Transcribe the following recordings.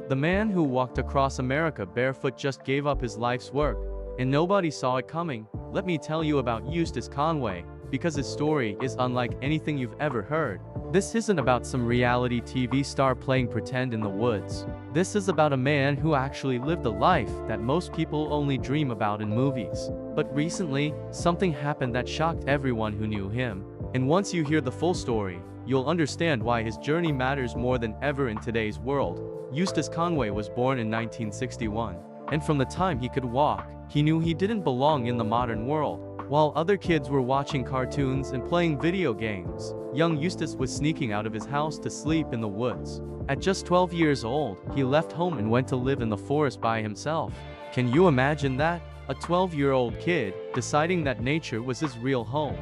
The man who walked across America barefoot just gave up his life's work, and nobody saw it coming. Let me tell you about Eustace Conway, because his story is unlike anything you've ever heard. This isn't about some reality TV star playing pretend in the woods. This is about a man who actually lived a life that most people only dream about in movies. But recently, something happened that shocked everyone who knew him. And once you hear the full story, you'll understand why his journey matters more than ever in today's world. Eustace Conway was born in 1961, and from the time he could walk, he knew he didn't belong in the modern world. While other kids were watching cartoons and playing video games, young Eustace was sneaking out of his house to sleep in the woods. At just 12 years old, he left home and went to live in the forest by himself. Can you imagine that? A 12-year-old kid deciding that nature was his real home,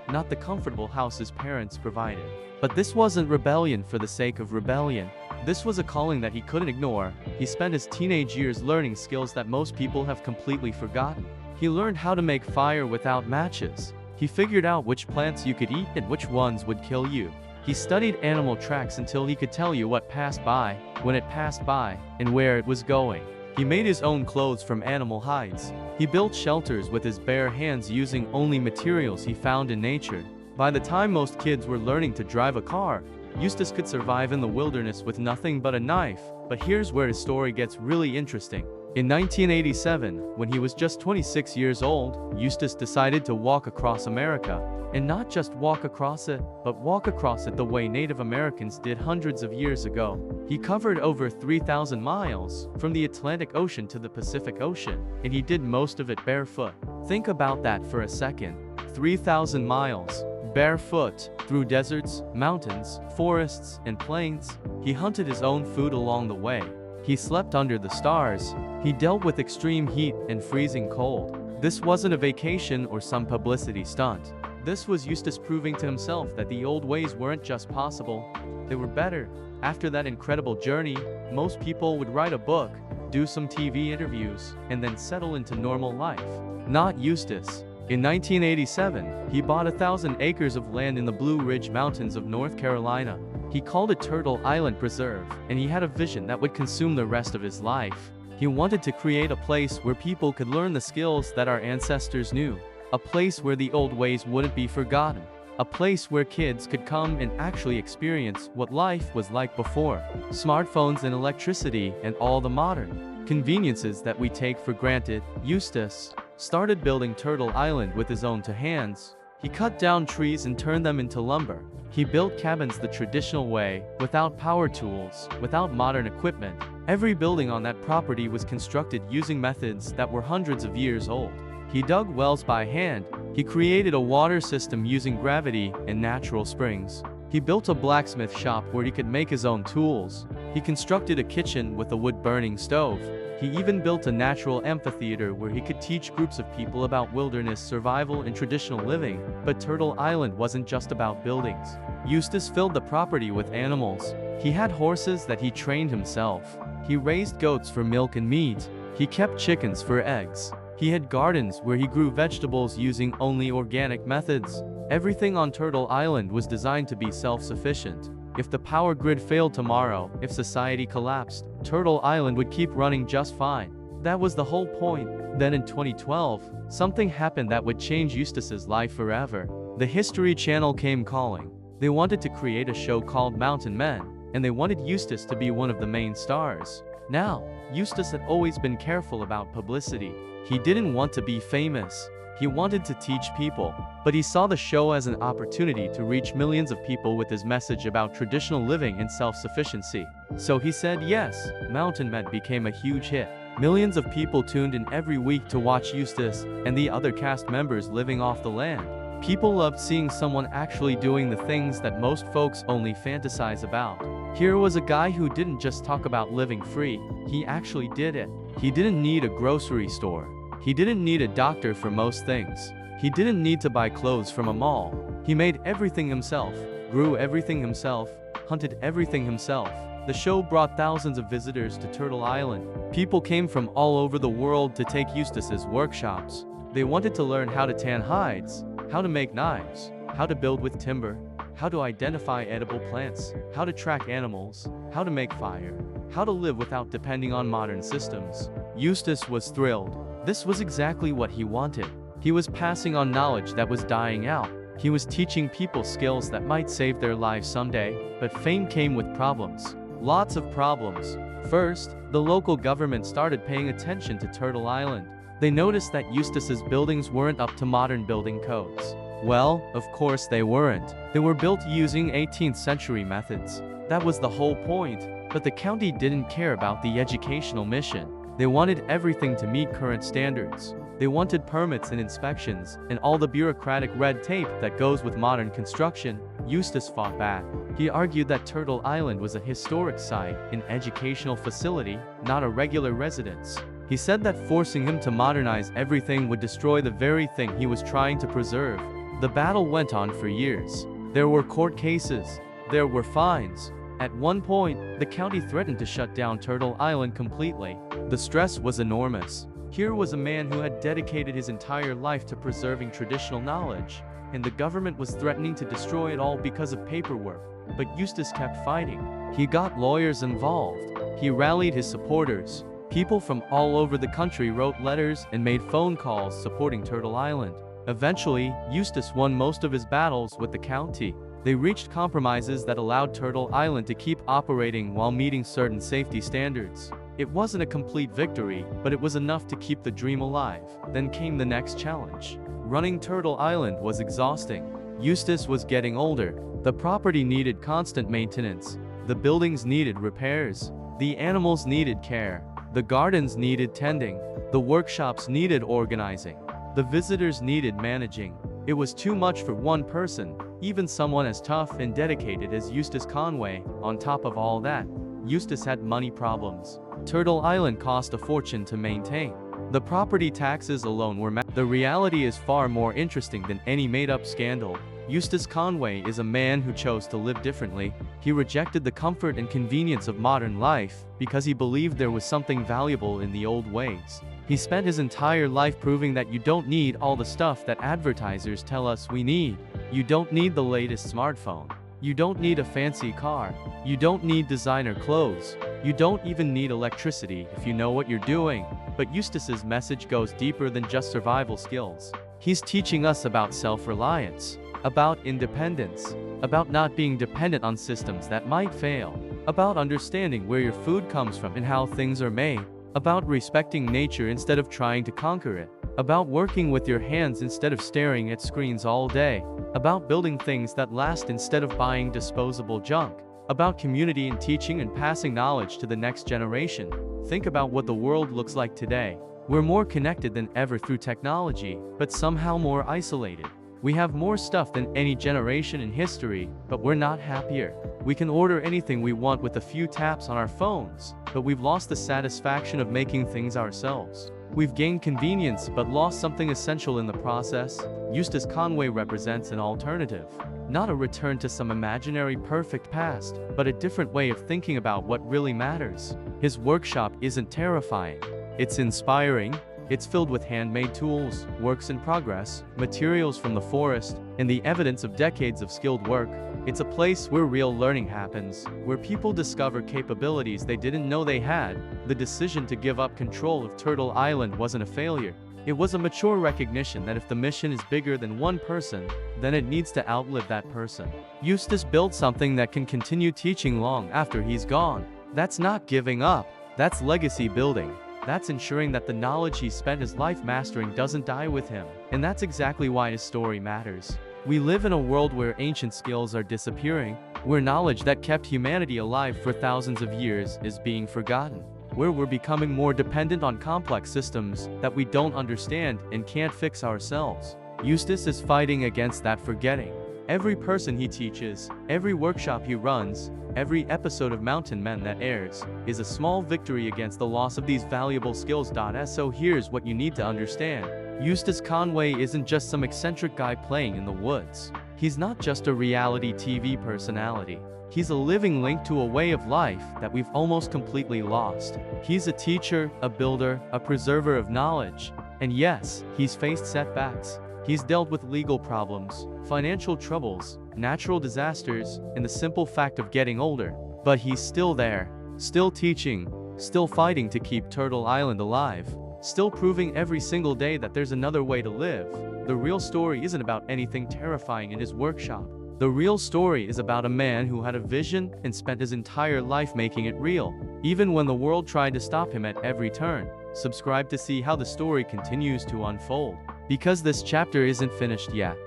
not the comfortable house his parents provided. But this wasn't rebellion for the sake of rebellion. This was a calling that he couldn't ignore. He spent his teenage years learning skills that most people have completely forgotten. He learned how to make fire without matches. He figured out which plants you could eat and which ones would kill you. He studied animal tracks until he could tell you what passed by, when it passed by, and where it was going. He made his own clothes from animal hides. He built shelters with his bare hands using only materials he found in nature. By the time most kids were learning to drive a car, Eustace could survive in the wilderness with nothing but a knife. But here's where his story gets really interesting. In 1987, when he was just 26 years old, Eustace decided to walk across America. And not just walk across it, but walk across it the way Native Americans did hundreds of years ago. He covered over 3,000 miles, from the Atlantic Ocean to the Pacific Ocean, and he did most of it barefoot. Think about that for a second. 3,000 miles, barefoot, through deserts, mountains, forests, and plains. He hunted his own food along the way. He slept under the stars. He dealt with extreme heat and freezing cold. This wasn't a vacation or some publicity stunt. This was Eustace proving to himself that the old ways weren't just possible, they were better. After that incredible journey, most people would write a book, do some TV interviews, and then settle into normal life. Not Eustace. In 1987, he bought 1,000 acres of land in the Blue Ridge Mountains of North Carolina. He called it Turtle Island Preserve, and he had a vision that would consume the rest of his life. He wanted to create a place where people could learn the skills that our ancestors knew. A place where the old ways wouldn't be forgotten. A place where kids could come and actually experience what life was like before smartphones and electricity and all the modern conveniences that we take for granted. Eustace started building Turtle Island with his own two hands. He cut down trees and turned them into lumber. He built cabins the traditional way, without power tools, without modern equipment. Every building on that property was constructed using methods that were hundreds of years old. He dug wells by hand. He created a water system using gravity and natural springs. He built a blacksmith shop where he could make his own tools. He constructed a kitchen with a wood-burning stove. He even built a natural amphitheater where he could teach groups of people about wilderness survival and traditional living. But Turtle Island wasn't just about buildings. Eustace filled the property with animals. He had horses that he trained himself. He raised goats for milk and meat. He kept chickens for eggs. He had gardens where he grew vegetables using only organic methods. Everything on Turtle Island was designed to be self-sufficient. If the power grid failed tomorrow, if society collapsed, Turtle Island would keep running just fine. That was the whole point. Then in 2012, something happened that would change Eustace's life forever. The History Channel came calling. They wanted to create a show called Mountain Men, and they wanted Eustace to be one of the main stars. Now, Eustace had always been careful about publicity. He didn't want to be famous. He wanted to teach people, but he saw the show as an opportunity to reach millions of people with his message about traditional living and self-sufficiency. So he said yes. Mountain Men became a huge hit. Millions of people tuned in every week to watch Eustace and the other cast members living off the land. People loved seeing someone actually doing the things that most folks only fantasize about. Here was a guy who didn't just talk about living free, he actually did it. He didn't need a grocery store. He didn't need a doctor for most things. He didn't need to buy clothes from a mall. He made everything himself, grew everything himself, hunted everything himself. The show brought thousands of visitors to Turtle Island. People came from all over the world to take Eustace's workshops. They wanted to learn how to tan hides, how to make knives, how to build with timber, how to identify edible plants, how to track animals, how to make fire, how to live without depending on modern systems. Eustace was thrilled. This was exactly what he wanted. He was passing on knowledge that was dying out. He was teaching people skills that might save their lives someday, but fame came with problems. Lots of problems. First, the local government started paying attention to Turtle Island. They noticed that Eustace's buildings weren't up to modern building codes. Well, of course they weren't. They were built using 18th century methods. That was the whole point. But the county didn't care about the educational mission. They wanted everything to meet current standards. They wanted permits and inspections, and all the bureaucratic red tape that goes with modern construction. Eustace fought back. He argued that Turtle Island was a historic site, an educational facility, not a regular residence. He said that forcing him to modernize everything would destroy the very thing he was trying to preserve. The battle went on for years. There were court cases. There were fines. At one point, the county threatened to shut down Turtle Island completely. The stress was enormous. Here was a man who had dedicated his entire life to preserving traditional knowledge, and the government was threatening to destroy it all because of paperwork. But Eustace kept fighting. He got lawyers involved. He rallied his supporters. People from all over the country wrote letters and made phone calls supporting Turtle Island. Eventually, Eustace won most of his battles with the county. They reached compromises that allowed Turtle Island to keep operating while meeting certain safety standards. It wasn't a complete victory, but it was enough to keep the dream alive. Then came the next challenge. Running Turtle Island was exhausting. Eustace was getting older. The property needed constant maintenance. The buildings needed repairs. The animals needed care. The gardens needed tending. The workshops needed organizing. The visitors needed managing. It was too much for one person, even someone as tough and dedicated as Eustace Conway. On top of all that, Eustace had money problems. Turtle Island cost a fortune to maintain. The property taxes alone were The reality is far more interesting than any made-up scandal. Eustace Conway is a man who chose to live differently. He rejected the comfort and convenience of modern life because he believed there was something valuable in the old ways. He spent his entire life proving that you don't need all the stuff that advertisers tell us we need. You don't need the latest smartphone. You don't need a fancy car. You don't need designer clothes. You don't even need electricity if you know what you're doing. But Eustace's message goes deeper than just survival skills. He's teaching us about self-reliance, about independence, about not being dependent on systems that might fail, about understanding where your food comes from and how things are made, about respecting nature instead of trying to conquer it, about working with your hands instead of staring at screens all day, about building things that last instead of buying disposable junk, about community and teaching and passing knowledge to the next generation. Think about what the world looks like today. We're more connected than ever through technology, but somehow more isolated. We have more stuff than any generation in history, but we're not happier. We can order anything we want with a few taps on our phones, but we've lost the satisfaction of making things ourselves. We've gained convenience but lost something essential in the process. Eustace Conway represents an alternative. Not a return to some imaginary perfect past, but a different way of thinking about what really matters. His workshop isn't terrifying. It's inspiring. It's filled with handmade tools, works in progress, materials from the forest, and the evidence of decades of skilled work. It's a place where real learning happens, where people discover capabilities they didn't know they had. The decision to give up control of Turtle Island wasn't a failure. It was a mature recognition that if the mission is bigger than one person, then it needs to outlive that person. Eustace built something that can continue teaching long after he's gone. That's not giving up. That's legacy building. That's ensuring that the knowledge he spent his life mastering doesn't die with him. And that's exactly why his story matters. We live in a world where ancient skills are disappearing, where knowledge that kept humanity alive for thousands of years is being forgotten, where we're becoming more dependent on complex systems that we don't understand and can't fix ourselves. Eustace is fighting against that forgetting. Every person he teaches, every workshop he runs, every episode of Mountain Men that airs, is a small victory against the loss of these valuable skills. So here's what you need to understand. Eustace Conway isn't just some eccentric guy playing in the woods. He's not just a reality TV personality. He's a living link to a way of life that we've almost completely lost. He's a teacher, a builder, a preserver of knowledge. And yes, he's faced setbacks. He's dealt with legal problems, financial troubles, natural disasters, and the simple fact of getting older. But he's still there, still teaching, still fighting to keep Turtle Island alive, still proving every single day that there's another way to live. The real story isn't about anything terrifying in his workshop. The real story is about a man who had a vision and spent his entire life making it real, even when the world tried to stop him at every turn. Subscribe to see how the story continues to unfold, because this chapter isn't finished yet.